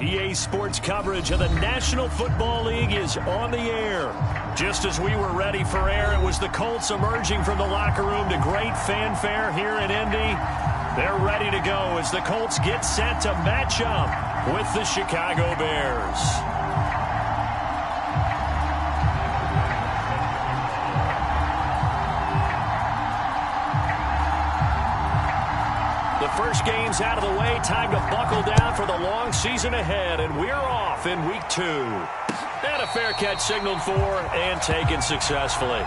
EA Sports coverage of the National Football League is on the air. Just as we were ready for air, it was the Colts emerging from the locker room to great fanfare here in Indy. They're ready to go as the Colts get set to match up with the Chicago Bears. The first game's out of the way. Time to buckle down for the long season ahead, and we're off in week 2. And a fair catch signaled for and taken successfully.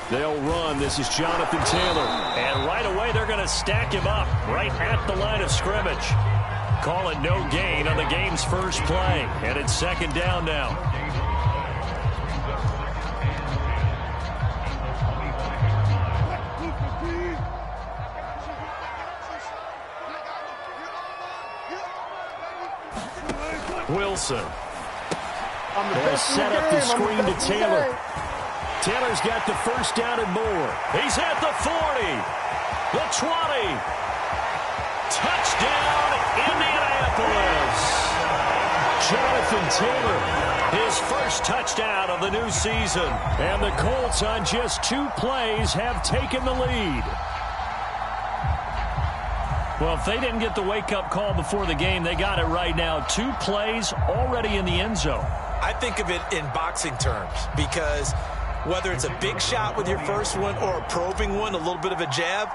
They'll run. This is Jonathan Taylor. And right away, they're going to stack him up right at the line of scrimmage. Call it no gain on the game's first play. And it's second down now. Wilson. They'll set up the screen to Taylor. Taylor's got the first down and more. He's at the 40, the 20. Touchdown, Indianapolis. Jonathan Taylor, his first touchdown of the new season. And the Colts on just 2 plays have taken the lead. Well, if they didn't get the wake-up call before the game, they got it right now. 2 plays already in the end zone. I think of it in boxing terms because whether it's a big shot with your first one or a probing one, a little bit of a jab,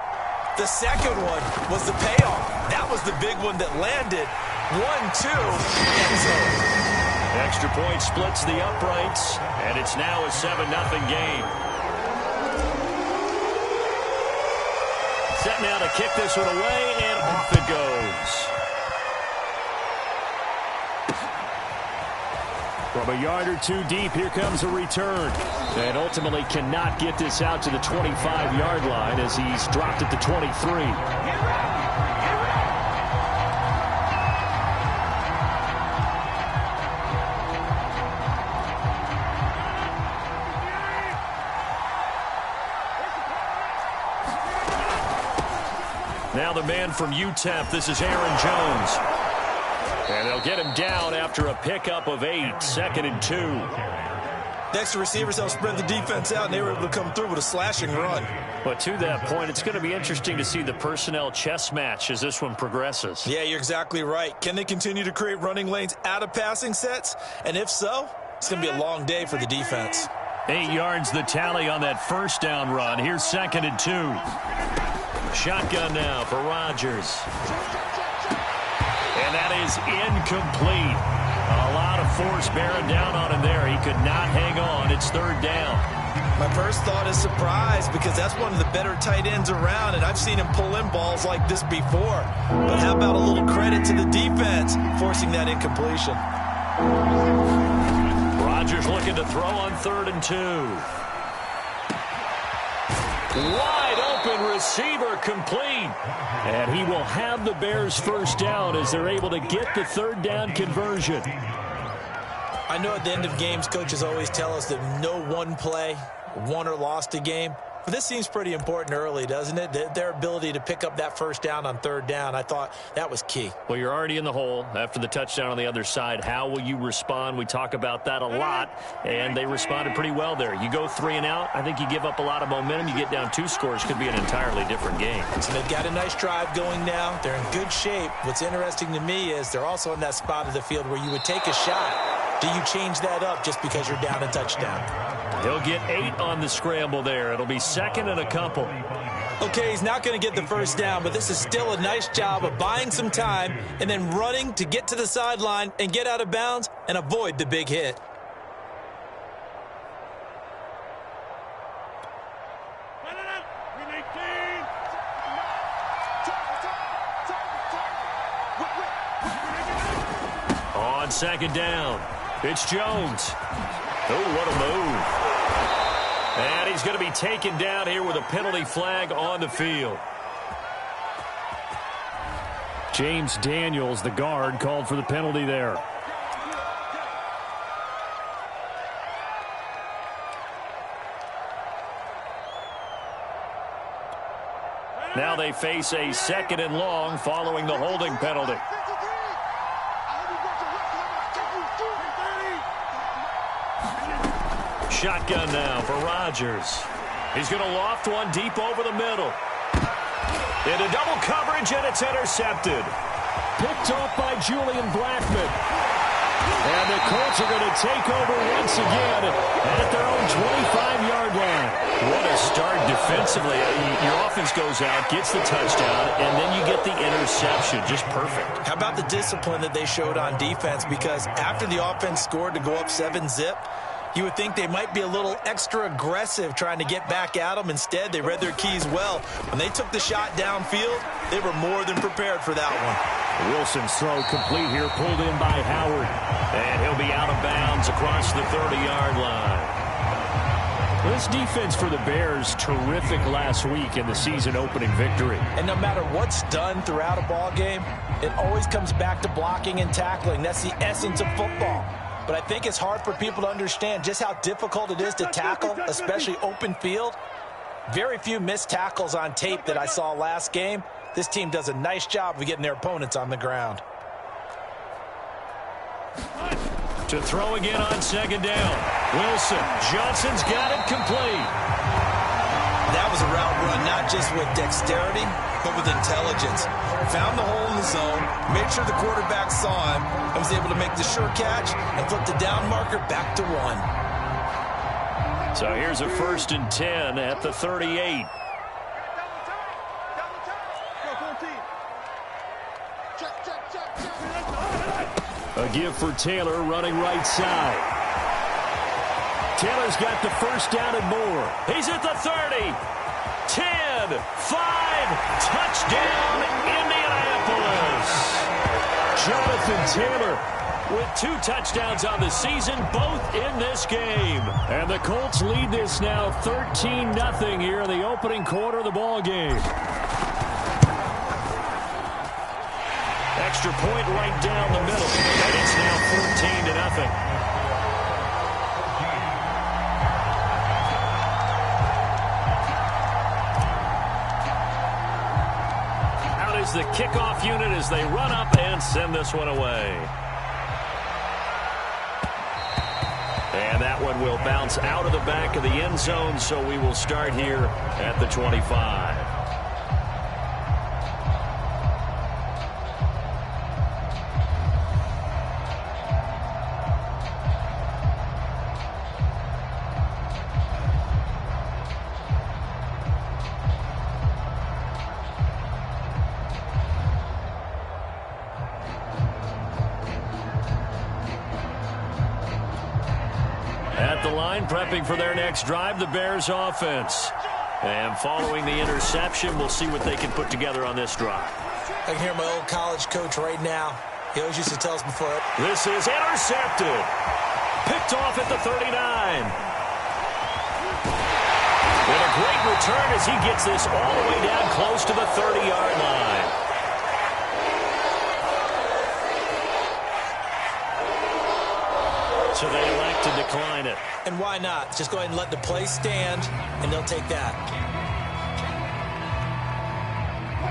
the second one was the payoff. That was the big one that landed. 1-2, end zone. Extra point splits the uprights, and it's now a 7-0 game. Set now to kick this one away, and off it goes. From a yard or 2 deep, here comes a return. And ultimately cannot get this out to the 25-yard line as he's dropped at the 23. Now the man from UTEP, this is Aaron Jones. And they'll get him down after a pickup of 8, 2nd and 2. Next to receivers, they'll spread the defense out, and they were able to come through with a slashing run. But to that point, it's going to be interesting to see the personnel chess match as this one progresses. Yeah, you're exactly right. Can they continue to create running lanes out of passing sets? And if so, it's going to be a long day for the defense. 8 yards the tally on that first down run. Here's 2nd and 2. Shotgun now for Rodgers. And that is incomplete. A lot of force bearing down on him there. He could not hang on. It's 3rd down. My first thought is surprise because that's one of the better tight ends around, and I've seen him pull in balls like this before. But how about a little credit to the defense forcing that incompletion? Rodgers looking to throw on 3rd and 2. Wide open receiver complete. And he will have the Bears first down as they're able to get the 3rd down conversion. I know at the end of games, coaches always tell us that no one play won or lost a game. But this seems pretty important early, doesn't it? Their ability to pick up that first down on 3rd down, I thought that was key. Well, you're already in the hole after the touchdown on the other side. How will you respond? We talk about that a lot, and they responded pretty well there. You go 3 and out, I think you give up a lot of momentum. You get down 2 scores, could be an entirely different game. So they've got a nice drive going now. They're in good shape. What's interesting to me is they're also in that spot of the field where you would take a shot. Do you change that up just because you're down a touchdown? He'll get 8 on the scramble there. It'll be 2nd and a couple. Okay, he's not going to get the first down, but this is still a nice job of buying some time and then running to get to the sideline and get out of bounds and avoid the big hit. On second down, it's Jones. Oh, what a move. And he's going to be taken down here with a penalty flag on the field. James Daniels, the guard, called for the penalty there. Now they face a 2nd and long following the holding penalty. Shotgun now for Rodgers. He's going to loft one deep over the middle. Into double coverage, and it's intercepted. Picked off by Julian Blackmon. And the Colts are going to take over once again at their own 25-yard line. What a start defensively. Your offense goes out, gets the touchdown, and then you get the interception. Just perfect. How about the discipline that they showed on defense? Because after the offense scored to go up 7-zip, you would think they might be a little extra aggressive trying to get back at them. Instead, they read their keys well. When they took the shot downfield, they were more than prepared for that one. Wilson's throw complete here, pulled in by Howard. And he'll be out of bounds across the 30-yard line. This defense for the Bears, terrific last week in the season-opening victory. And no matter what's done throughout a ball game, it always comes back to blocking and tackling. That's the essence of football. But I think it's hard for people to understand just how difficult it is to tackle, especially open field. Very few missed tackles on tape that I saw last game. This team does a nice job of getting their opponents on the ground. To throw again on second down. Wilson. Johnson's got it complete. That was a route run not just with dexterity, but with intelligence. Found the hole in the zone, made sure the quarterback saw him, and was able to make the sure catch and flip the down marker back to 1. So here's a 1st and 10 at the 38. A give for Taylor running right side. Taylor's got the first down and more. He's at the 30. 10, 5, touchdown, Indianapolis. Jonathan Taylor with 2 touchdowns on the season, both in this game. And the Colts lead this now 13-0 here in the opening quarter of the ball game. Extra point right down the middle. And it's now 14-0. The kickoff unit as they run up and send this one away. And that one will bounce out of the back of the end zone, so we will start here at the 25. Prepping for their next drive, the Bears offense. And following the interception, we'll see what they can put together on this drive. I can hear my old college coach right now. He always used to tell us before. This is intercepted. Picked off at the 39. And a great return as he gets this all the way down close to the 30-yard line. So they elect to decline it. And why not? Just go ahead and let the play stand, and they'll take that.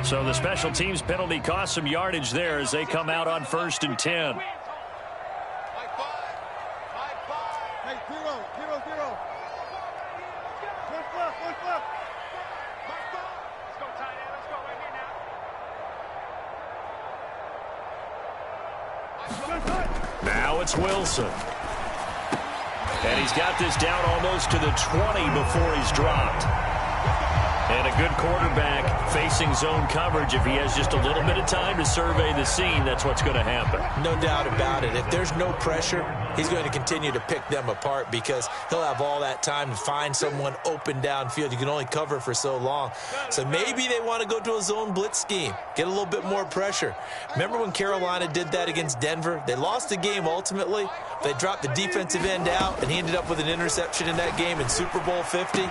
So the special teams penalty cost some yardage there as they come out on 1st and 10. Now it's Wilson. And he's got this down almost to the 20 before he's dropped. And a good quarterback facing zone coverage. If he has just a little bit of time to survey the scene, that's what's going to happen. No doubt about it. If there's no pressure, he's going to continue to pick them apart because he'll have all that time to find someone open downfield. You can only cover for so long. So maybe they want to go to a zone blitz scheme, get a little bit more pressure. Remember when Carolina did that against Denver? They lost the game ultimately. They dropped the defensive end out, and he ended up with an interception in that game in Super Bowl 50.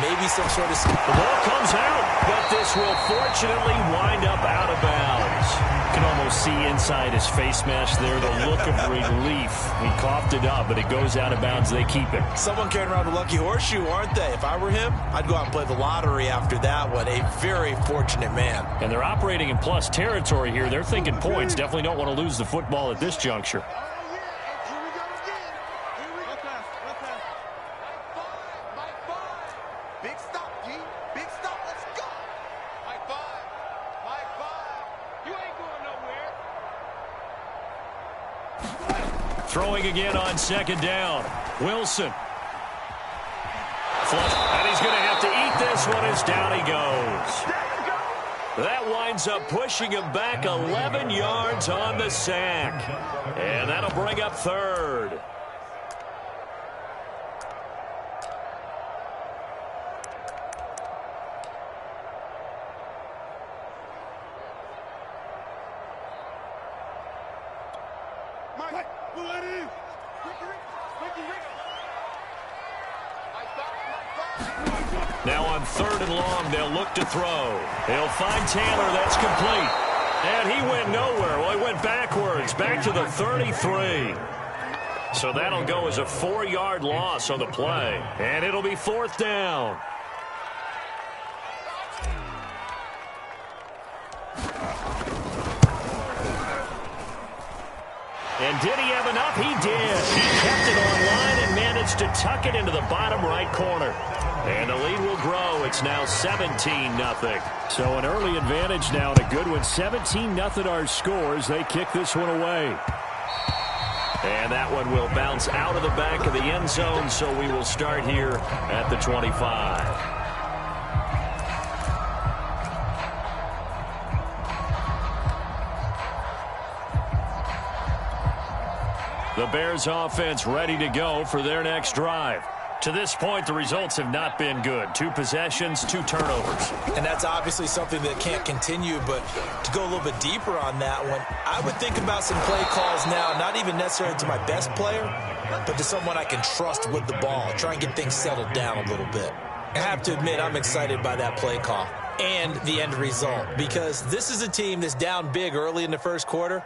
Maybe some sort of... The ball comes out, but this will fortunately wind up out of bounds. You can almost see inside his face mask there the look of relief. He coughed it up, but it goes out of bounds. They keep it. Someone carrying around a lucky horseshoe, aren't they? If I were him, I'd go out and play the lottery after that one. A very fortunate man. And they're operating in plus territory here. They're thinking points. Definitely don't want to lose the football at this juncture. Throwing again on second down. Wilson. And he's going to have to eat this one as down he goes. That winds up pushing him back 11 yards on the sack. And that'll bring up third. Now on third and long, they'll look to throw. They'll find Taylor. That's complete. And he went nowhere. Well, he went backwards, back to the 33. So that'll go as a 4-yard loss on the play. And it'll be fourth down. And did he have enough? He did. He kept it online and managed to tuck it into the bottom right corner. And the lead will grow. It's now 17-0. So an early advantage now and a good one. 17-0 our scores. They kick this one away. And that one will bounce out of the back of the end zone. So we will start here at the 25. The Bears offense ready to go for their next drive. To this point, the results have not been good. 2 possessions, 2 turnovers. And that's obviously something that can't continue, but to go a little bit deeper on that one, I would think about some play calls now, not even necessarily to my best player, but to someone I can trust with the ball. Try and get things settled down a little bit. I have to admit, I'm excited by that play call and the end result, because this is a team that's down big early in the first quarter,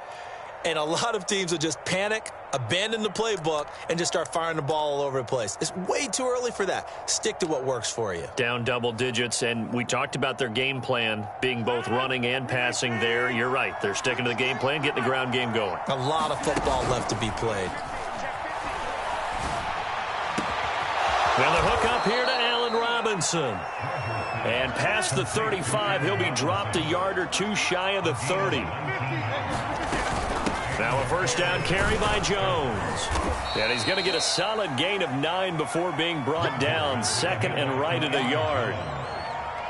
and a lot of teams will just panic, abandon the playbook, and just start firing the ball all over the place. It's way too early for that. Stick to what works for you. Down double digits, and we talked about their game plan being both running and passing there. You're right. They're sticking to the game plan, getting the ground game going. A lot of football left to be played. Now the hook up here to Allen Robinson. And past the 35, he'll be dropped a yard or 2 shy of the 30. Now a first down carry by Jones. And he's going to get a solid gain of 9 before being brought down. Second and right at a yard.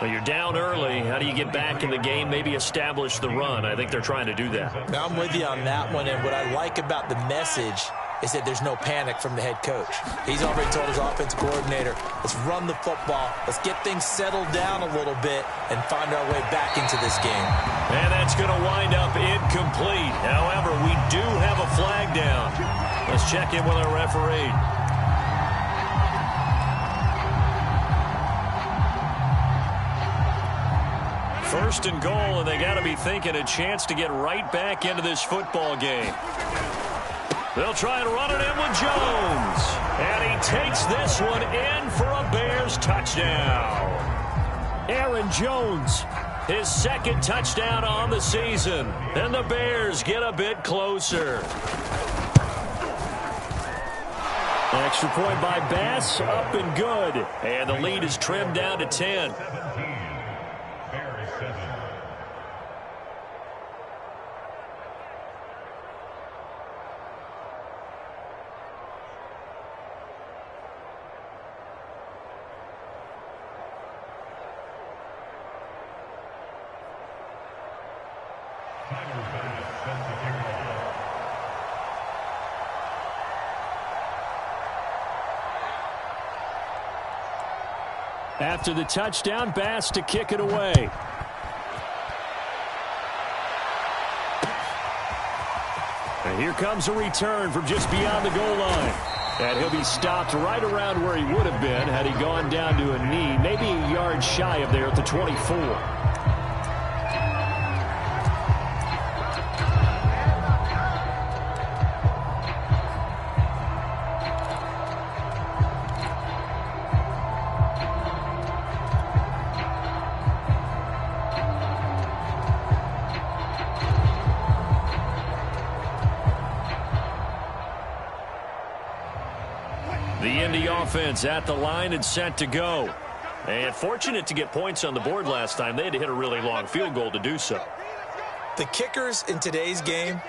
Well, you're down early. How do you get back in the game? Maybe establish the run. I think they're trying to do that. Now I'm with you on that one. And what I like about the message is that there's no panic from the head coach. He's already told his offensive coordinator, let's run the football. Let's get things settled down a little bit and find our way back into this game. And that's going to wind up incomplete. However, we do have a flag down. Let's check in with our referee. First and goal, and they got to be thinking a chance to get right back into this football game. They'll try and run it in with Jones. And he takes this one in for a Bears touchdown. Aaron Jones, his second touchdown on the season. And the Bears get a bit closer. Extra point by Bass, up and good. And the lead is trimmed down to 10. After the touchdown, Bass to kick it away. And here comes a return from just beyond the goal line. And he'll be stopped right around where he would have been had he gone down to a knee, maybe a yard shy of there at the 24. The Indy offense at the line and set to go. And fortunate to get points on the board last time. They had to hit a really long field goal to do so. The kickers in today's game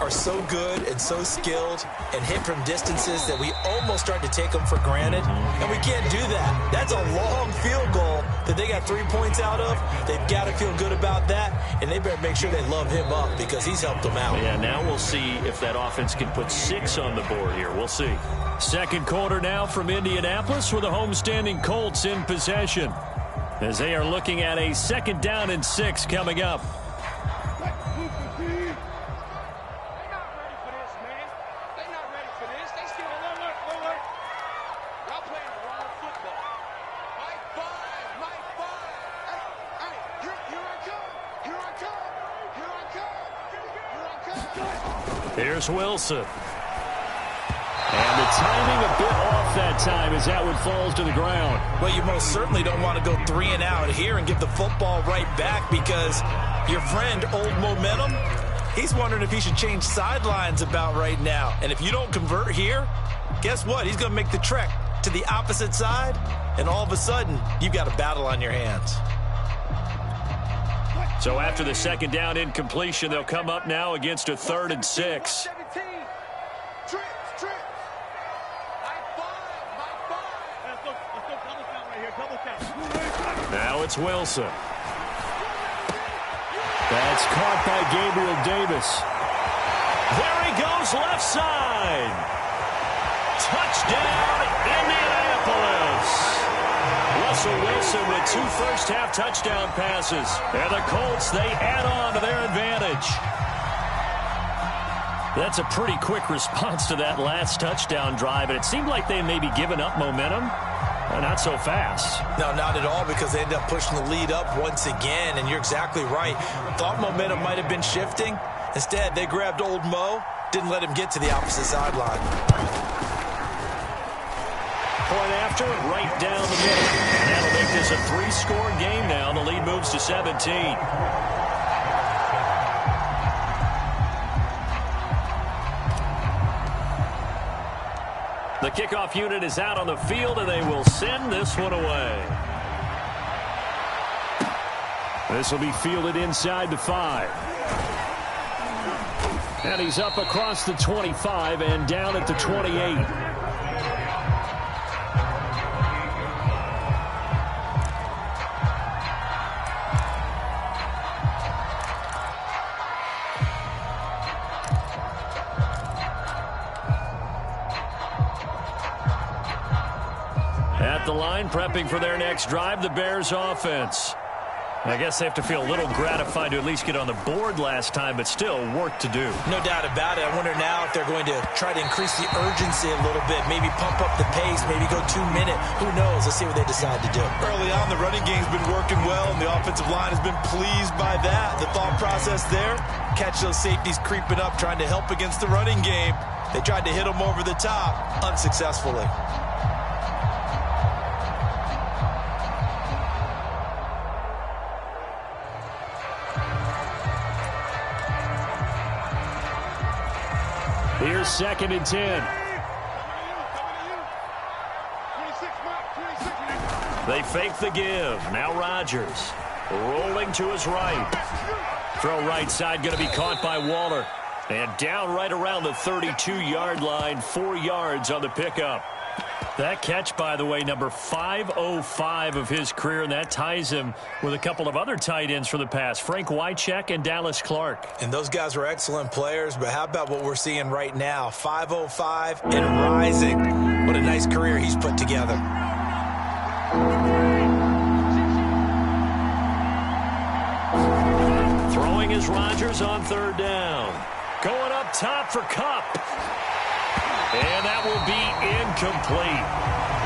are so good and so skilled and hit from distances that we almost start to take them for granted. And we can't do that. That's a long field goal that they got 3 points out of. They've got to feel good about that, and they better make sure they love him up because he's helped them out. Yeah, now we'll see if that offense can put 6 on the board here. We'll see. Second quarter now from Indianapolis with the homestanding Colts in possession as they are looking at a 2nd down and 6 coming up. Here's Wilson. And the timing a bit off that time as that one falls to the ground. Well, you most certainly don't want to go 3 and out here and give the football right back because your friend, Old Momentum, he's wondering if he should change sidelines about right now. And if you don't convert here, guess what? He's going to make the trek to the opposite side, and all of a sudden, you've got a battle on your hands. So after the 2nd down incompletion, they'll come up now against a 3rd and 6. Now it's Wilson. That's caught by Gabriel Davis. There he goes, left side. Touchdown, Indianapolis. Russell Wilson with 2 first-half touchdown passes. And the Colts, they add on to their advantage. That's a pretty quick response to that last touchdown drive, and it seemed like they may be giving up momentum. Not so fast. No, not at all, because they end up pushing the lead up once again, and you're exactly right. Thought momentum might have been shifting. Instead, they grabbed Old Mo, didn't let him get to the opposite sideline. Point after, right down the middle. And that'll make this a 3-score game now. The lead moves to 17. The kickoff unit is out on the field, and they will send this one away. This will be fielded inside the 5. And he's up across the 25 and down at the 28. The line prepping for their next drive, the Bears offense. I guess they have to feel a little gratified to at least get on the board last time, but still work to do. No doubt about it. I wonder now if they're going to try to increase the urgency a little bit, maybe pump up the pace, maybe go 2-minute. Who knows? Let's see what they decide to do. Early on, the running game's been working well, and the offensive line has been pleased by that. The thought process there, catch those safeties creeping up, trying to help against the running game. They tried to hit them over the top, unsuccessfully. Here's 2nd and 10. They fake the give. Now Rodgers rolling to his right. Throw right side going to be caught by Waller. And down right around the 32-yard line, 4 yards on the pickup. That catch, by the way, number 505 of his career, and that ties him with a couple of other tight ends for the past, Frank Wycheck and Dallas Clark. And those guys were excellent players, but how about what we're seeing right now? 505 and rising. What a nice career he's put together. Throwing is Rodgers on third down. Going up top for Kupp. And that will be incomplete.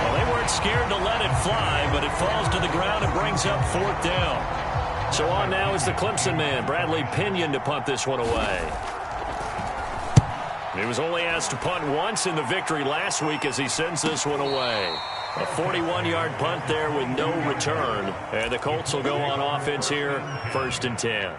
Well, they weren't scared to let it fly, but it falls to the ground and brings up fourth down. So on now is the Clemson man, Bradley Pinion, to punt this one away. He was only asked to punt once in the victory last week as he sends this one away. A 41-yard punt there with no return. And the Colts will go on offense here, 1st and 10.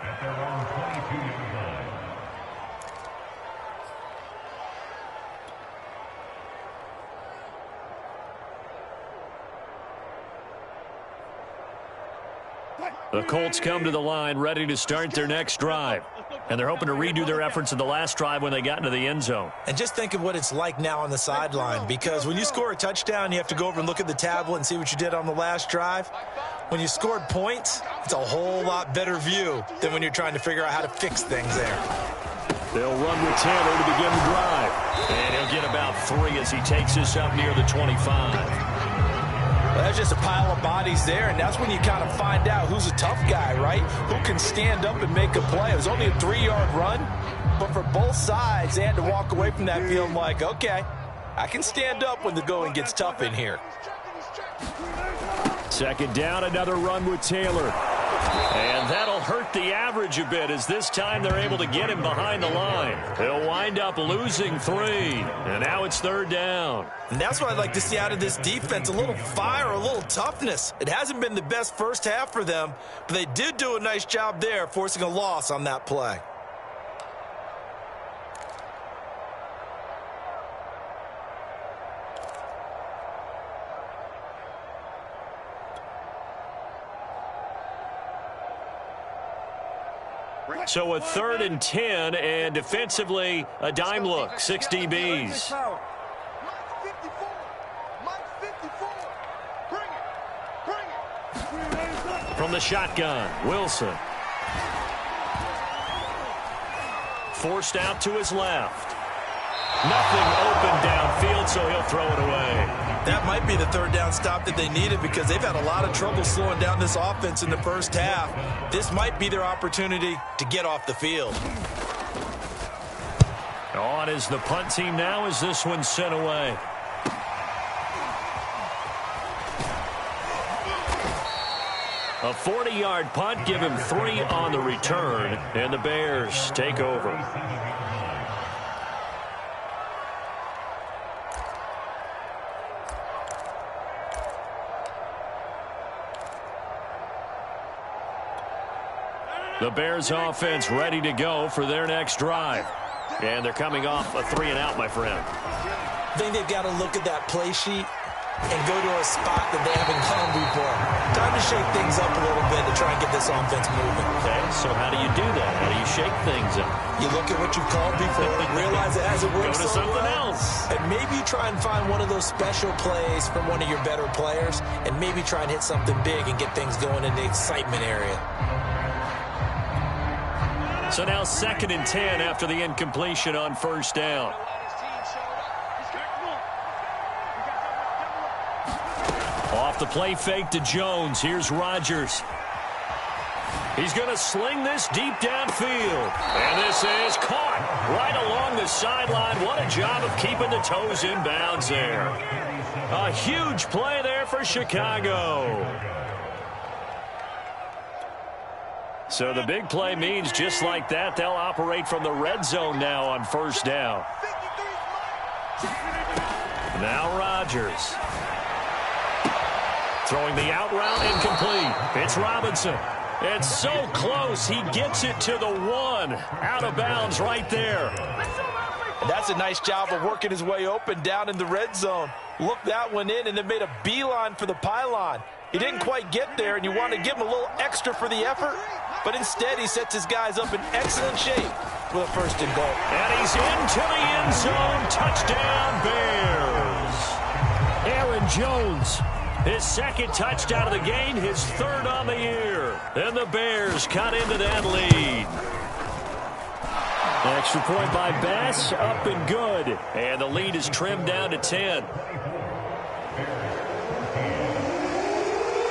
The Colts come to the line ready to start their next drive. And they're hoping to redo their efforts in the last drive when they got into the end zone. And just think of what it's like now on the sideline, because when you score a touchdown, you have to go over and look at the tablet and see what you did on the last drive. When you scored points, it's a whole lot better view than when you're trying to figure out how to fix things there. They'll run with Taylor to begin the drive. And he'll get about 3 as he takes this up near the 25. Well, there's just a pile of bodies there, and that's when you kind of find out who's a tough guy, right? Who can stand up and make a play. It was only a 3-yard run, but for both sides, they had to walk away from that feeling like, okay, I can stand up when the going gets tough in here. Second down, another run with Taylor. And that'll hurt the average a bit as this time they're able to get him behind the line. He'll wind up losing 3. And now it's 3rd down. And that's what I'd like to see out of this defense, a little fire, a little toughness. It hasn't been the best first half for them, but they did do a nice job there, forcing a loss on that play. So a 3rd and 10, and defensively, a dime look, 6 DBs. From the shotgun, Wilson. Forced out to his left. Nothing open downfield, so he'll throw it away. That might be the 3rd down stop that they needed because they've had a lot of trouble slowing down this offense in the first half. This might be their opportunity to get off the field. On is the punt team now as this one's sent away. A 40-yard punt, give him 3 on the return, and the Bears take over. The Bears offense ready to go for their next drive. And they're coming off a 3-and-out, my friend. I think they've got to look at that play sheet and go to a spot that they haven't gone before. Time to shake things up a little bit to try and get this offense moving. Okay, so how do you do that? How do you shake things up? You look at what you've called before, realize it hasn't worked Go to so something well, else. and maybe try and find one of those special plays from one of your better players, and maybe try and hit something big and get things going in the excitement area. So now 2nd and 10 after the incompletion on 1st down. Off the play fake to Jones. Here's Rodgers. He's going to sling this deep downfield. And this is caught right along the sideline. What a job of keeping the toes in bounds there. A huge play there for Chicago. So the big play means just like that, they'll operate from the red zone now on 1st down. Now Rodgers. Throwing the out route incomplete. It's Robinson. It's so close. He gets it to the 1. Out of bounds right there. And that's a nice job of working his way open down in the red zone. Looked that one in and then made a beeline for the pylon. He didn't quite get there, and you want to give him a little extra for the effort, but instead he sets his guys up in excellent shape with a 1st and goal. And he's into the end zone. Touchdown, Bears. And Jones. His second touchdown of the game, his third on the year. And the Bears cut into that lead. Extra point by Bass, up and good. And the lead is trimmed down to 10.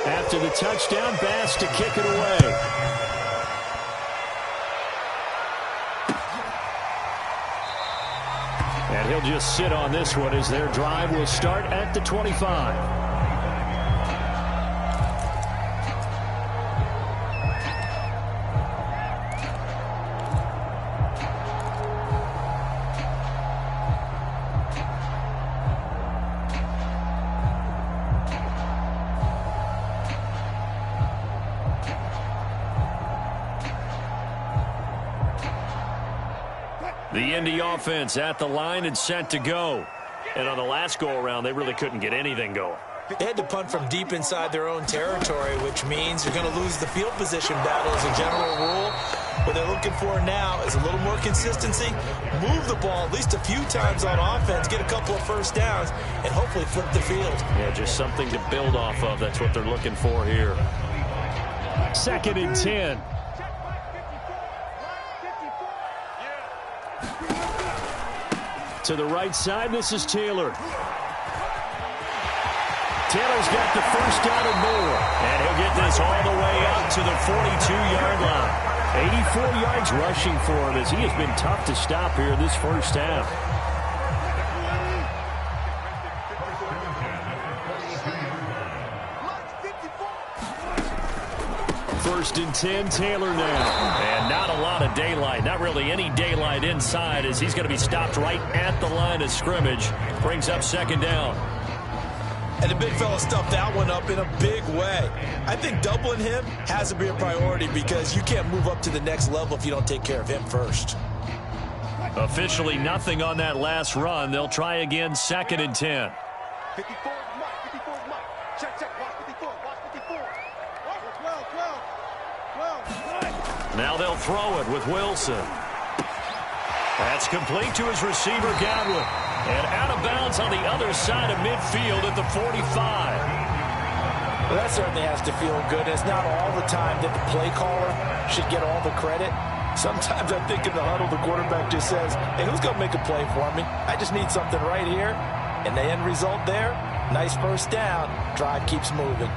After the touchdown, Bass to kick it away. And he'll just sit on this one as their drive will start at the 25. The Indy offense at the line and set to go. And on the last go-around, they really couldn't get anything going. They had to punt from deep inside their own territory, which means you're going to lose the field position battle as a general rule. What they're looking for now is a little more consistency, move the ball at least a few times on offense, get a couple of first downs, and hopefully flip the field. Yeah, just something to build off of. That's what they're looking for here. 2nd and 10. To the right side, this is Taylor. Taylor's got the first down and more. And he'll get this all the way up to the 42-yard line. 84 yards rushing for him as he has been tough to stop here this first half. First and 10, Taylor now. And not a lot of daylight. Not really any daylight inside as he's going to be stopped right at the line of scrimmage. Brings up 2nd down. And the big fella stuffed that one up in a big way. I think doubling him has to be a priority because you can't move up to the next level if you don't take care of him first. Officially nothing on that last run. They'll try again, 2nd and 10. 54, Mike. 54, Mike. Check, watch 54, watch 54. 12. Now they'll throw it with Wilson. That's complete to his receiver, Godwin. And out of bounds on the other side of midfield at the 45. Well, that certainly has to feel good. It's not all the time that the play caller should get all the credit. Sometimes I think in the huddle, the quarterback just says, hey, who's going to make a play for me? I just need something right here. And the end result there, nice first down. Drive keeps moving.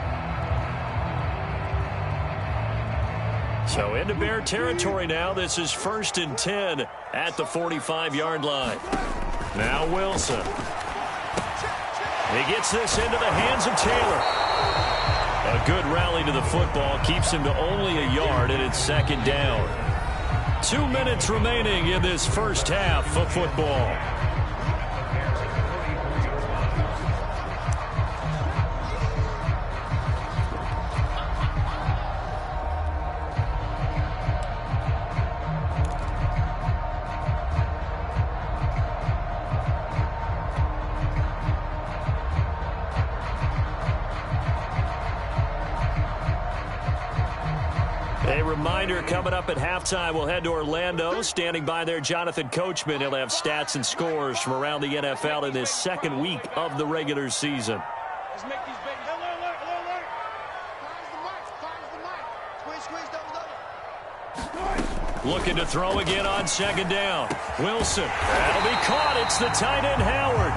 So into Bear territory now. This is 1st and 10 at the 45-yard line. Now Wilson. He gets this into the hands of Taylor. A good rally to the football keeps him to only a yard, and it's 2nd down. 2 minutes remaining in this first half of football. Reminder coming up at halftime, we'll head to Orlando. Standing by there, Jonathan Coachman. He'll have stats and scores from around the NFL in this 2nd week of the regular season. Let's make these babies. Alert. Squeeze, double. Looking to throw again on 2nd down. Wilson. That'll be caught. It's the tight end, Howard.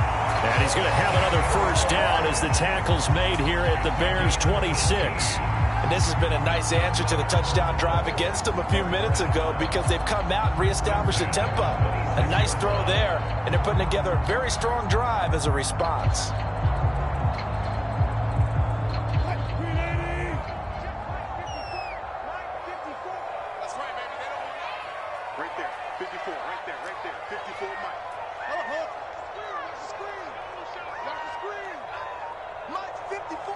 And he's going to have another first down as the tackle's made here at the Bears' 26. And this has been a nice answer to the touchdown drive against them a few minutes ago because they've come out and reestablished the tempo. A nice throw there, and they're putting together a very strong drive as a response. That's right, baby. Right there. 54, right there. 54, Mike. Hold. Watch the screen. Mike 54.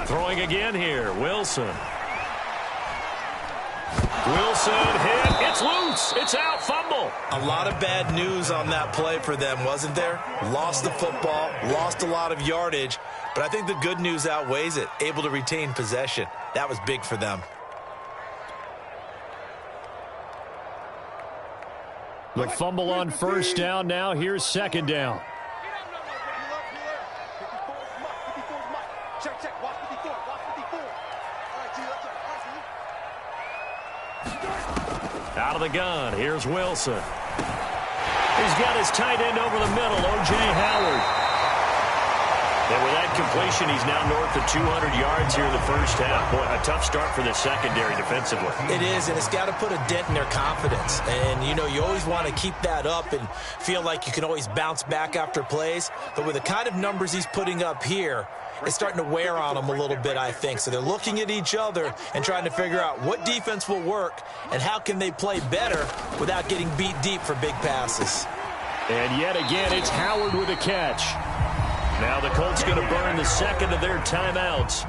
Throwing again here, Wilson. Wilson hit. It's loose. It's out. Fumble. A lot of bad news on that play for them, wasn't there? Lost the football, lost a lot of yardage, but I think the good news outweighs it. Able to retain possession. That was big for them. The fumble on first down. Now here's second down. Out of the gun. Here's Wilson. He's got his tight end over the middle, O.J. Howard. And with that completion, he's now north of 200 yards here in the first half. Boy, a tough start for the secondary defensively. It is, and it's got to put a dent in their confidence. And, you know, you always want to keep that up and feel like you can always bounce back after plays. But with the kind of numbers he's putting up here, it's starting to wear on them a little bit, I think. So they're looking at each other and trying to figure out what defense will work and how can they play better without getting beat deep for big passes. And yet again, it's Howard with a catch. Now the Colts going to burn the second of their timeouts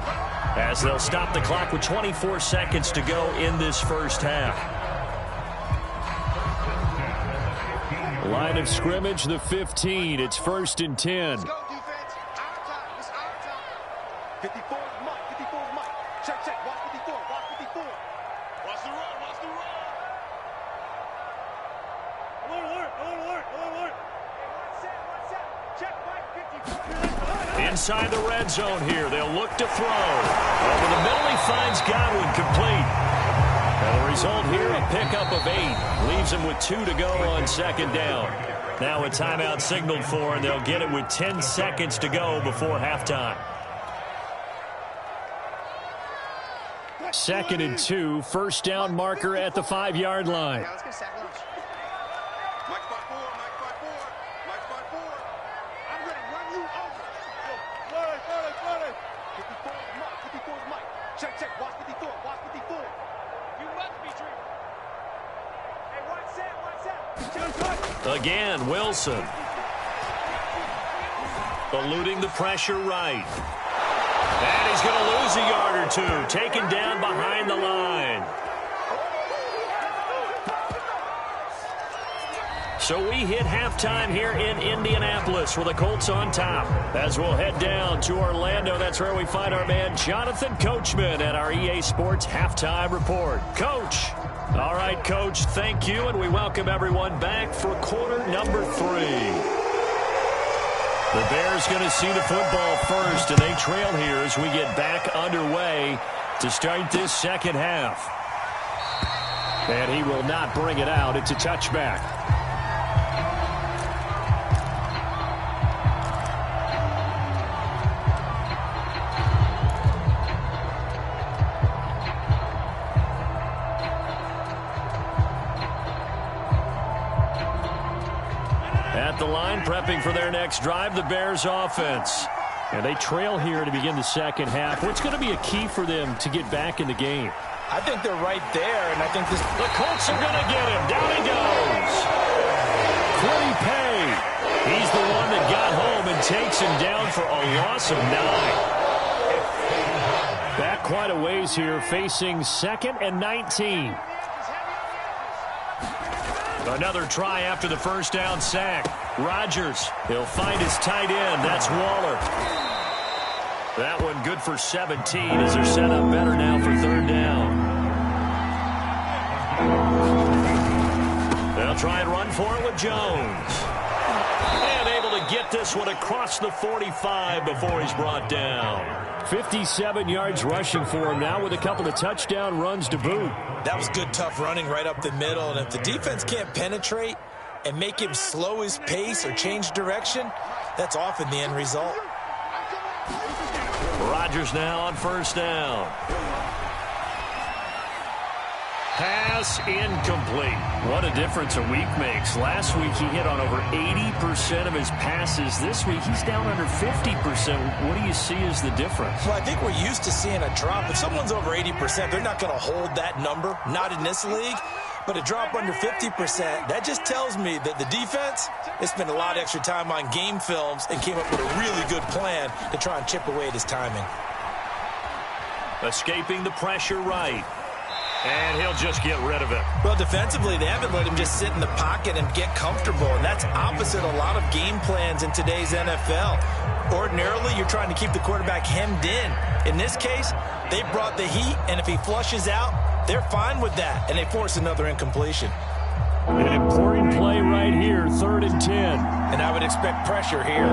as they'll stop the clock with 24 seconds to go in this first half. Line of scrimmage, the 15. It's 1st and 10. Let's go, defense. Our time. It's our time. 54 is Mike. 54 is Mike. Check, check. Watch 54. Watch 54. Watch the run. Watch the run. Alert, alert, alert, alert, alert. One set. Check, Mike. 54. Inside the red zone here. They'll look to throw. Over the middle, he finds Godwin complete. And the result here, a pickup of 8. Leaves him with 2 to go on second down. Now a timeout signaled for, and they'll get it with 10 seconds to go before halftime. 2nd and 2, first down marker at the 5-yard line. Mike's by 4. Mike's by 4. Mike's by 4. I'm ready to run you over. 54 is Mike. 54 is Mike. Check, check. Watch 54. Watch 54. You must be dreaming. Hey, one set. Again, Wilson. Eluding the pressure right. And he's going to lose a yard or 2. Taken down behind the line. So we hit halftime here in Indianapolis with the Colts on top. As we'll head down to Orlando, that's where we find our man Jonathan Coachman at our EA Sports Halftime Report. Coach. All right, Coach, thank you, and we welcome everyone back for quarter number 3. The Bears going to see the football first, and they trail here as we get back underway to start this second half. And he will not bring it out. It's a touchback. At the line, prepping for their next drive, the Bears offense. And they trail here to begin the second half. What's going to be a key for them to get back in the game? I think they're right there, and I think this... The Colts are going to get him. Down he goes. Quiddy Pay. He's the one that got home and takes him down for a loss of 9. Back quite a ways here, facing 2nd and 19. Another try after the first down sack. Rodgers, he'll find his tight end. That's Waller. That one good for 17 as they're set up better now for 3rd down. They'll try and run for it with Jones. And able to get this one across the 45 before he's brought down. 57 yards rushing for him now with a couple of touchdown runs to boot. That was good, tough running right up the middle. And if the defense can't penetrate and make him slow his pace or change direction, that's often the end result. Rodgers now on first down. Pass incomplete. What a difference a week makes. Last week he hit on over 80% of his passes. This week he's down under 50%. What do you see as the difference? Well, I think we're used to seeing a drop. If someone's over 80%, they're not going to hold that number. Not in this league. But a drop under 50%, that just tells me that the defense has spent a lot of extra time on game films and came up with a really good plan to try and chip away at his timing. Escaping the pressure right. And he'll just get rid of it. Well, defensively, they haven't let him just sit in the pocket and get comfortable, and that's opposite a lot of game plans in today's NFL. Ordinarily, you're trying to keep the quarterback hemmed in. In this case, they brought the heat, and if he flushes out, they're fine with that, and they force another incompletion. An important play right here, 3rd and 10. And I would expect pressure here.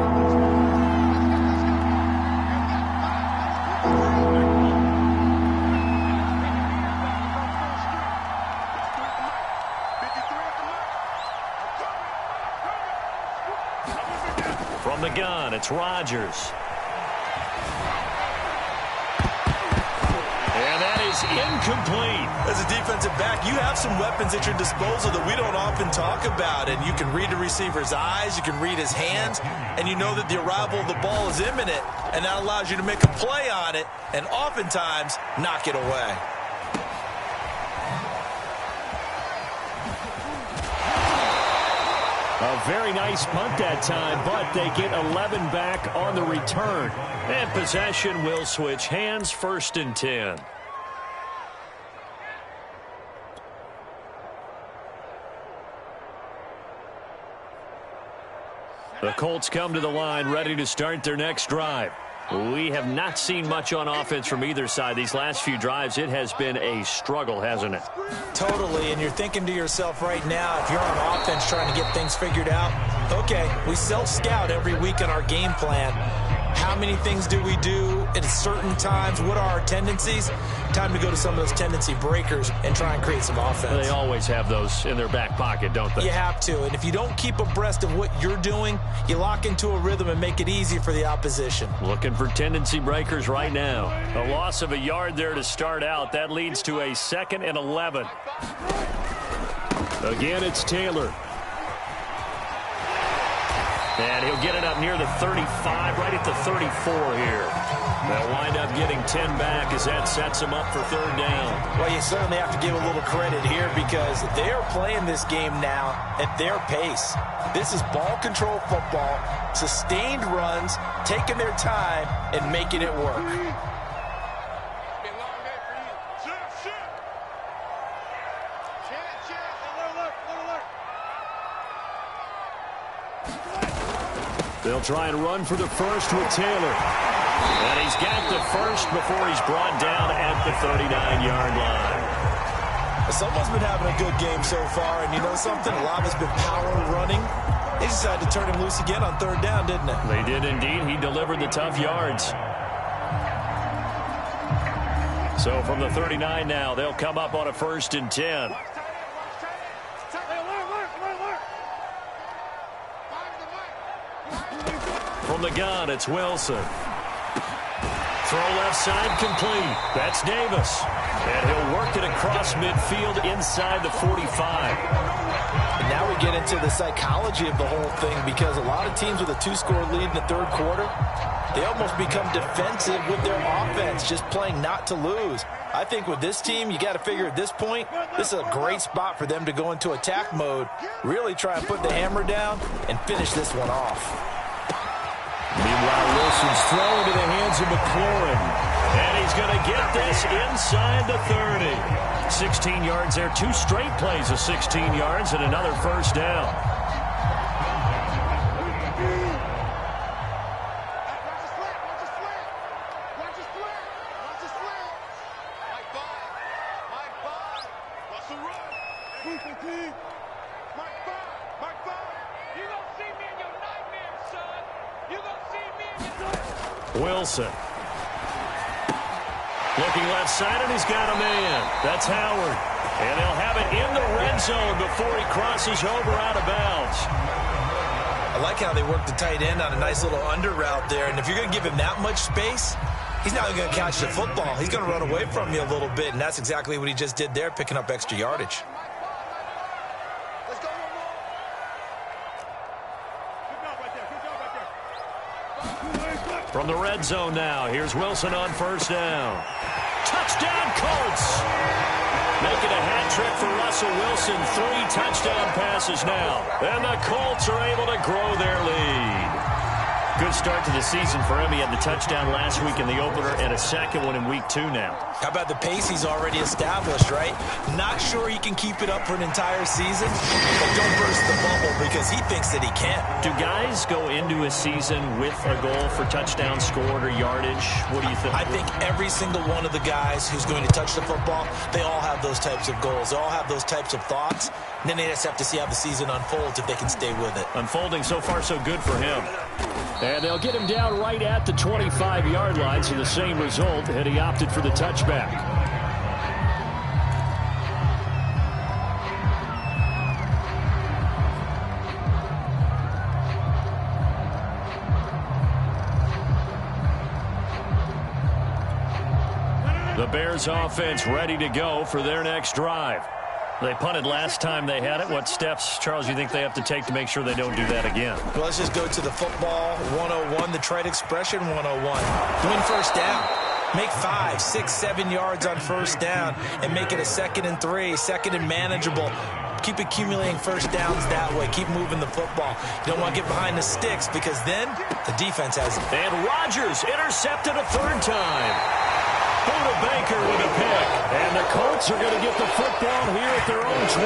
From the gun, it's Rodgers. And that is incomplete. As a defensive back, you have some weapons at your disposal that we don't often talk about. And you can read the receiver's eyes, you can read his hands, and you know that the arrival of the ball is imminent. And that allows you to make a play on it and oftentimes knock it away. A very nice punt that time, but they get 11 back on the return. And possession will switch hands, 1st and 10. The Colts come to the line ready to start their next drive. We have not seen much on offense from either side. These last few drives, it has been a struggle, hasn't it? Totally, and you're thinking to yourself right now, if you're on offense trying to get things figured out, okay, we self-scout every week on our game plan. How many things do we do at certain times? What are our tendencies? Time to go to some of those tendency breakers and try and create some offense. They always have those in their back pocket, don't they? You have to, and if you don't keep abreast of what you're doing, you lock into a rhythm and make it easy for the opposition. Looking for tendency breakers right now. A loss of a yard there to start out. That leads to a 2nd and 11. Again, it's Taylor. And he'll get it up near the 35, right at the 34 here. They'll wind up getting 10 back as that sets them up for 3rd down. Well, you certainly have to give a little credit here because they are playing this game now at their pace. This is ball control football, sustained runs, taking their time, and making it work. They'll try and run for the first with Taylor. And he's got the first before he's brought down at the 39-yard line. Someone's been having a good game so far, and you know something? A lot has been power running. They decided to turn him loose again on 3rd down, didn't they? They did indeed. He delivered the tough yards. So from the 39 now, they'll come up on a 1st and 10. From the gun, it's Wilson. Throw left side complete. That's Davis. And he'll work it across midfield inside the 45. And now we get into the psychology of the whole thing because a lot of teams with a 2-score lead in the 3rd quarter, they almost become defensive with their offense, just playing not to lose. I think with this team, you got to figure at this point, this is a great spot for them to go into attack mode, really try and put the hammer down and finish this one off. Meanwhile, Wilson's throw into the hands of McLaurin. And he's going to get this inside the 30. 16 yards there. 2 straight plays of 16 yards and another 1st down. Wilson. Looking left side, and he's got a man. That's Howard. And they'll have it in the red zone before he crosses over out of bounds. I like how they work the tight end on a nice little under route there. And if you're going to give him that much space, he's not going to catch the football. He's going to run away from you a little bit, and that's exactly what he just did there, picking up extra yardage. From the red zone now, here's Wilson on 1st down. Touchdown, Colts! Making a hat trick for Russell Wilson. 3 touchdown passes now. And the Colts are able to grow their lead. Good start to the season for him. He had the touchdown last week in the opener and a second one in week 2 now. How about the pace he's already established, right? Not sure he can keep it up for an entire season, but don't burst the bubble because he thinks that he can. Do guys go into a season with a goal for touchdown scored or yardage? What do you think? I think every single one of the guys who's going to touch the football, they all have those types of goals. They all have those types of thoughts. And then they just have to see how the season unfolds if they can stay with it. Unfolding so far so good for him. And they'll get him down right at the 25-yard line, so the same result, and he opted for the touchback. The Bears offense ready to go for their next drive. They punted last time they had it. What steps, Charles, you think they have to take to make sure they don't do that again? Well, let's just go to the football 101, the trite expression 101. Win first down. Make 5, 6, 7 yards on first down and make it a 2nd and 3, 2nd and manageable. Keep accumulating first downs that way. Keep moving the football. You don't want to get behind the sticks because then the defense has it. And Rodgers intercepted a 3rd time. Buda Baker with a pick. And the Colts are going to get the football here at their own 23.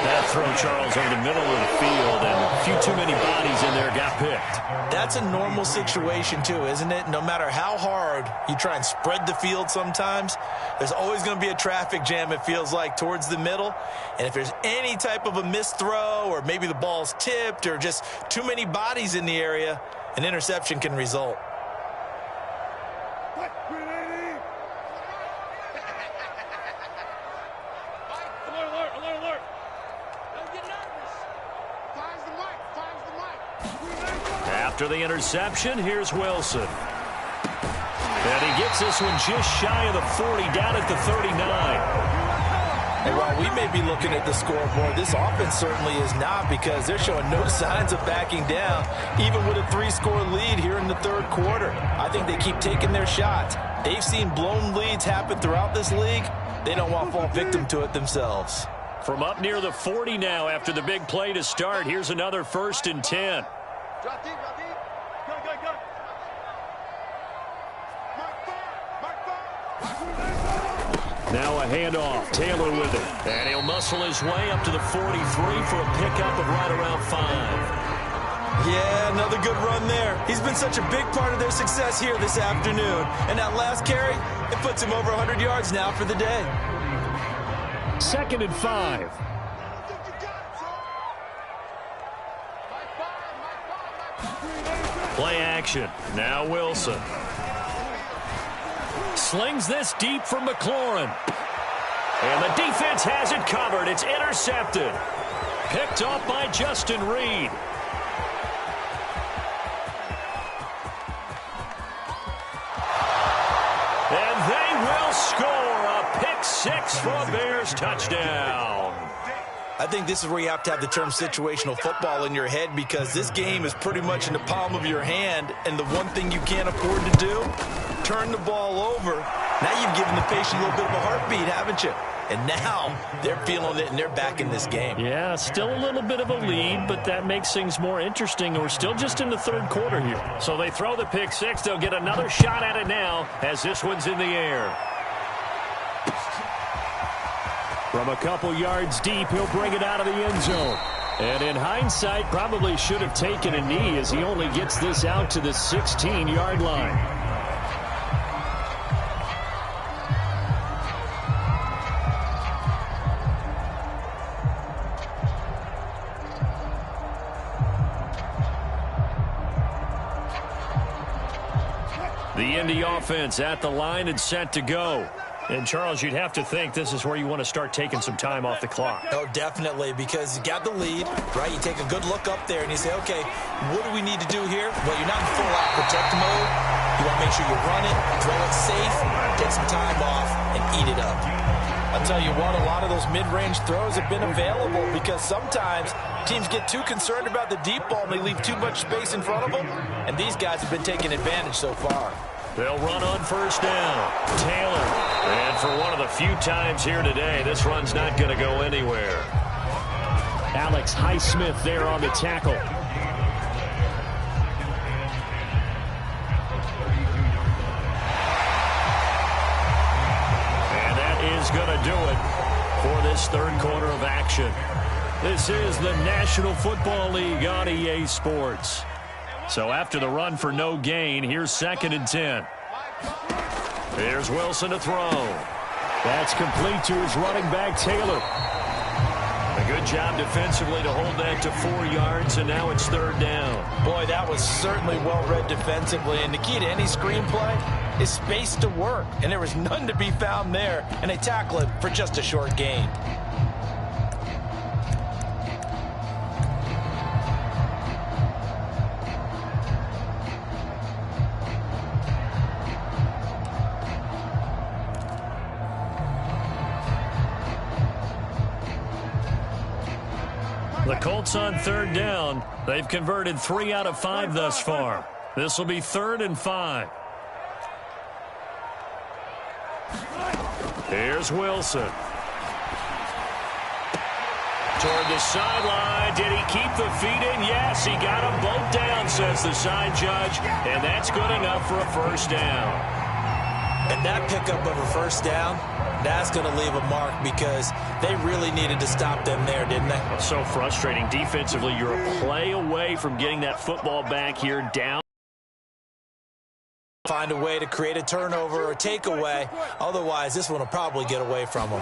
That throw, Charles, over the middle of the field, and a few too many bodies in there got picked. That's a normal situation, too, isn't it? No matter how hard you try and spread the field sometimes, there's always going to be a traffic jam, it feels like, towards the middle. And if there's any type of a missed throw or maybe the ball's tipped or just too many bodies in the area, an interception can result. After the interception, here's Wilson. And he gets this one just shy of the 40, down at the 39. And while we may be looking at the scoreboard, this offense certainly is not, because they're showing no signs of backing down, even with a 3-score lead here in the 3rd quarter. I think they keep taking their shots. They've seen blown leads happen throughout this league. They don't want to fall victim to it themselves. From up near the 40 now after the big play to start, here's another 1st and 10. Drop deep, drop deep. Go. Mark 5. Now a handoff. Taylor with it. And he'll muscle his way up to the 43 for a pickup of right around 5. Yeah, another good run there. He's been such a big part of their success here this afternoon. And that last carry, it puts him over 100 yards now for the day. 2nd and 5. Play action. Now Wilson. Slings this deep from McLaurin. And the defense has it covered. It's intercepted. Picked off by Justin Reed. And they will score a pick 6 for a Bears touchdown. I think this is where you have to have the term situational football in your head, because this game is pretty much in the palm of your hand, and the one thing you can't afford to do, turn the ball over. Now you've given the patient a little bit of a heartbeat, haven't you? And now they're feeling it, and they're back in this game. Yeah, still a little bit of a lead, but that makes things more interesting. We're still just in the 3rd quarter here. So they throw the pick 6. They'll get another shot at it now as this one's in the air. From a couple yards deep, he'll bring it out of the end zone. And in hindsight, probably should have taken a knee as he only gets this out to the 16-yard line. The Indy offense at the line and set to go. And, Charles, you'd have to think this is where you want to start taking some time off the clock. Oh, definitely, because you got the lead, right? You take a good look up there and you say, okay, what do we need to do here? Well, you're not in full-out protect mode. You want to make sure you run it, throw it safe, take some time off, and eat it up. I'll tell you what, a lot of those mid-range throws have been available, because sometimes teams get too concerned about the deep ball and they leave too much space in front of them, and these guys have been taking advantage so far. They'll run on first down. Taylor. And for one of the few times here today, this run's not going to go anywhere. Alex Highsmith there on the tackle. This is the National Football League on EA Sports. So after the run for no gain, here's 2nd and 10. Here's Wilson to throw. That's complete to his running back, Taylor. A good job defensively to hold that to 4 yards, and now it's 3rd down. Boy, that was certainly well-read defensively, and the key to any screenplay is space to work, and there was none to be found there, and they tackle it for just a short gain. The Colts on 3rd down. They've converted 3 out of 5 thus far. This will be 3rd and 5. Here's Wilson. Toward the sideline. Did he keep the feet in? Yes, he got them both down, says the side judge. And that's good enough for a 1st down. And that pickup of a 1st down, that's going to leave a mark because they really needed to stop them there, didn't they? So frustrating. Defensively, you're a play away from getting that football back here down. Find a way to create a turnover or takeaway. Otherwise, this one will probably get away from them.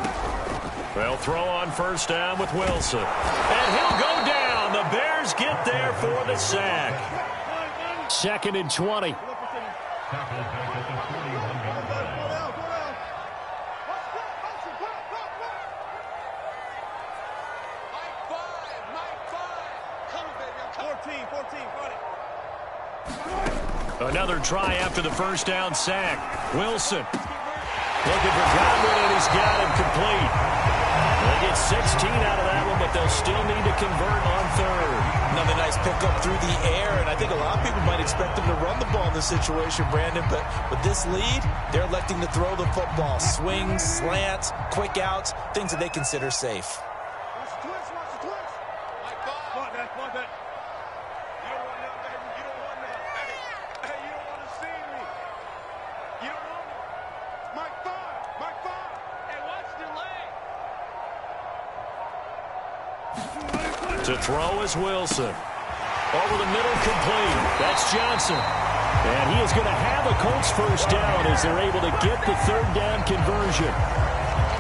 They'll throw on 1st down with Wilson. And he'll go down. The Bears get there for the sack. 2nd and 20. Another try after the 1st down sack. Wilson looking for Godwin, and he's got him complete. They get 16 out of that one, but they'll still need to convert on 3rd. Another nice pickup through the air, and I think a lot of people might expect them to run the ball in this situation, Brandon, but with this lead, they're electing to throw the football. Swings, slants, quick outs, things that they consider safe. To throw is Wilson. Over the middle, complete. That's Johnson. And he is going to have a Colts 1st down as they're able to get the 3rd down conversion.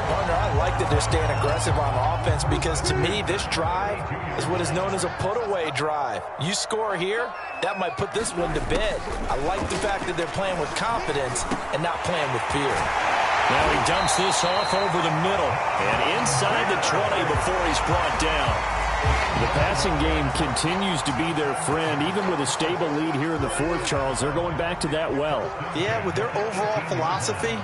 Partner, I like that they're staying aggressive on offense because, to me, this drive is what is known as a put-away drive. You score here, that might put this one to bed. I like the fact that they're playing with confidence and not playing with fear. Now he dumps this off over the middle and inside the 20 before he's brought down. The passing game continues to be their friend. Even with a stable lead here in the 4th, Charles, they're going back to that well. Yeah, with their overall philosophy,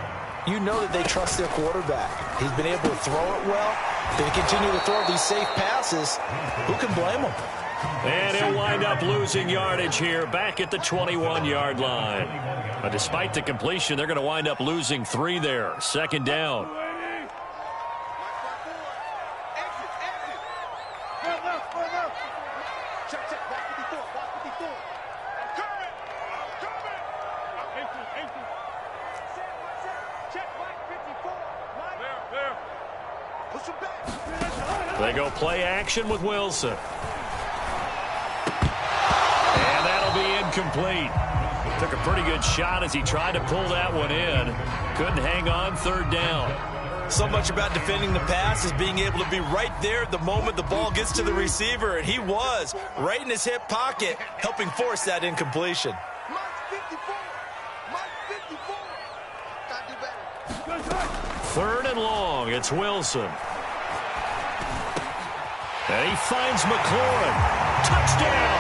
you know that they trust their quarterback. He's been able to throw it well. They continue to throw these safe passes. Who can blame them? And he'll wind up losing yardage here back at the 21-yard line. But despite the completion, they're going to wind up losing 3 there. 2nd down. They go play action with Wilson. And that'll be incomplete. Took a pretty good shot as he tried to pull that one in. Couldn't hang on 3rd down. So much about defending the pass is being able to be right there the moment the ball gets to the receiver, and he was right in his hip pocket, helping force that incompletion. Third and long, it's Wilson. And he finds McLaurin. Touchdown!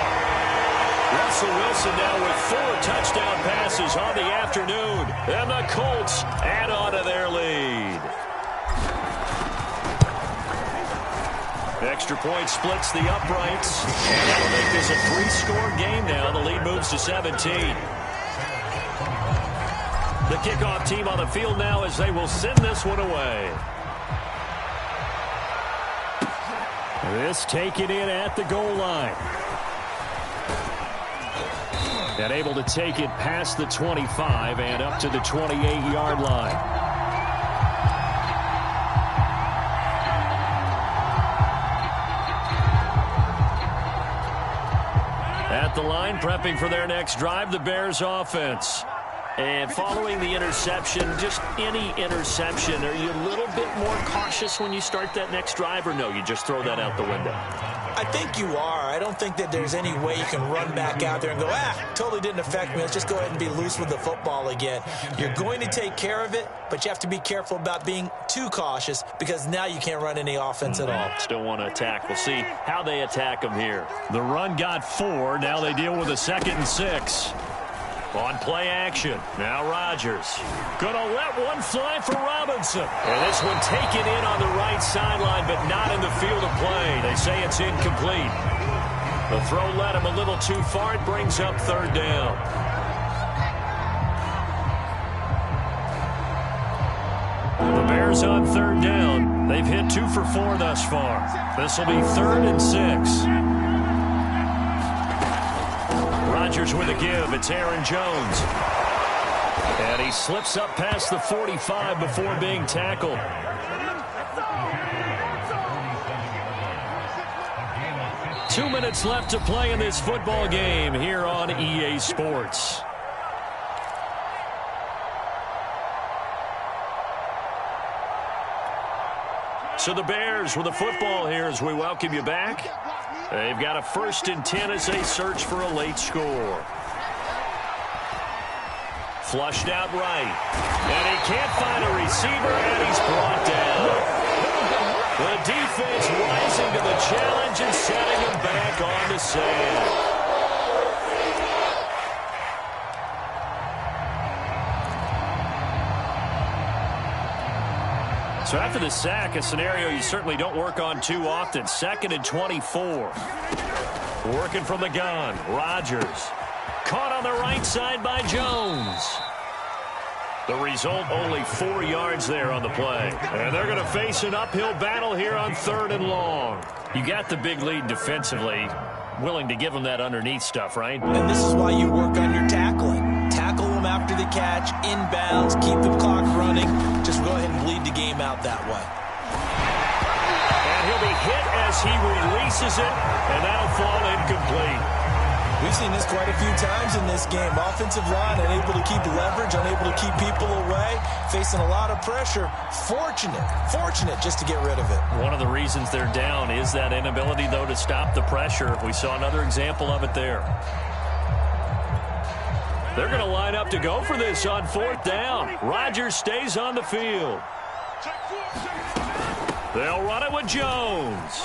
Russell Wilson now with 4 touchdown passes on the afternoon. And the Colts add on to their lead. Extra point splits the uprights. And that'll make this a 3-score game now. The lead moves to 17. The kickoff team on the field now as they will send this one away. This taken in at the goal line. And able to take it past the 25 and up to the 28-yard line. At the line, prepping for their next drive, the Bears offense. And following the interception, just any interception, are you a little bit more cautious when you start that next drive, or no, you just throw that out the window? I think you are. I don't think that there's any way you can run back out there and go, totally didn't affect me. Let's just go ahead and be loose with the football again. You're going to take care of it, but you have to be careful about being too cautious because now you can't run any offense at all. Still want to attack. We'll see how they attack them here. The run got 4. Now they deal with a 2nd and 6. On play action. Now Rodgers. Gonna let one fly for Robinson. And this one taken in on the right sideline, but not in the field of play. They say it's incomplete. The throw led him a little too far. It brings up 3rd down. The Bears on 3rd down. They've hit 2 for 4 thus far. This will be 3rd and 6. Rodgers with a give. It's Aaron Jones. And he slips up past the 45 before being tackled. Two minutes left to play in this football game here on EA Sports. So the Bears with the football here as we welcome you back. They've got a 1st and 10 as they search for a late score. Flushed out right. And he can't find a receiver, and he's brought down. The defense rising to the challenge and setting him back on the sand. So after the sack, a scenario you certainly don't work on too often. 2nd and 24. Working from the gun. Rodgers. Caught on the right side by Jones. The result, only 4 yards there on the play. And they're going to face an uphill battle here on 3rd and long. You got the big lead defensively. Willing to give them that underneath stuff, right? And this is why you work on your tackling. Tackle them after the catch, inbounds, keep the clock running. Just go ahead and bleed the game out that way. And he'll be hit as he releases it, and that'll fall incomplete. We've seen this quite a few times in this game. Offensive line unable to keep leverage, unable to keep people away, facing a lot of pressure. Fortunate just to get rid of it. One of the reasons they're down is that inability, though, to stop the pressure. We saw another example of it there. They're going to line up to go for this on 4th down. Rodgers stays on the field. They'll run it with Jones.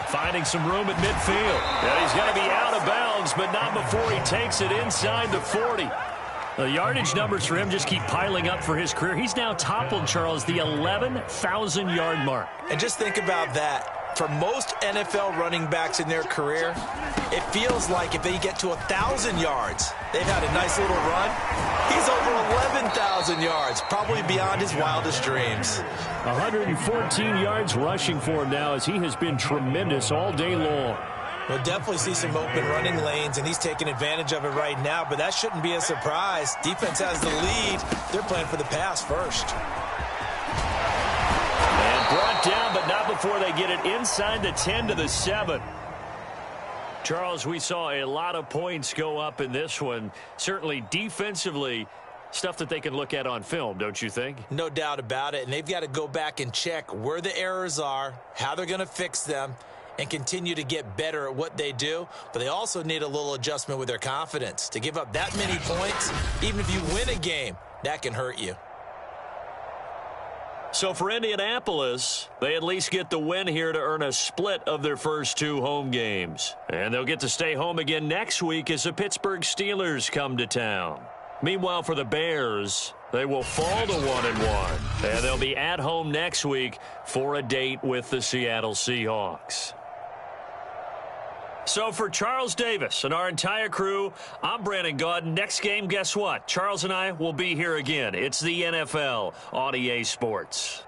Finding some room at midfield. And he's going to be out of bounds, but not before he takes it inside the 40. The yardage numbers for him just keep piling up for his career. He's now toppled, Charles, the 11,000-yard mark. And just think about that. For most NFL running backs in their career, it feels like if they get to 1,000 yards, they've had a nice little run. He's over 11,000 yards, probably beyond his wildest dreams. 114 yards rushing for him now as he has been tremendous all day long. We'll definitely see some open running lanes, and he's taking advantage of it right now, but that shouldn't be a surprise. Defense has the lead. They're playing for the pass first. And brought down, but not before they get it inside the 10 to the 7. Charles, we saw a lot of points go up in this one. Certainly defensively, stuff that they can look at on film, don't you think? No doubt about it, and they've got to go back and check where the errors are, how they're going to fix them, and continue to get better at what they do. But they also need a little adjustment with their confidence. To give up that many points, even if you win a game, that can hurt you. So for Indianapolis, they at least get the win here to earn a split of their first 2 home games. And they'll get to stay home again next week as the Pittsburgh Steelers come to town. Meanwhile, for the Bears, they will fall to 1-1. And they'll be at home next week for a date with the Seattle Seahawks. So for Charles Davis and our entire crew, I'm Brandon Gaudin. Next game, guess what? Charles and I will be here again. It's the NFL on EA Sports.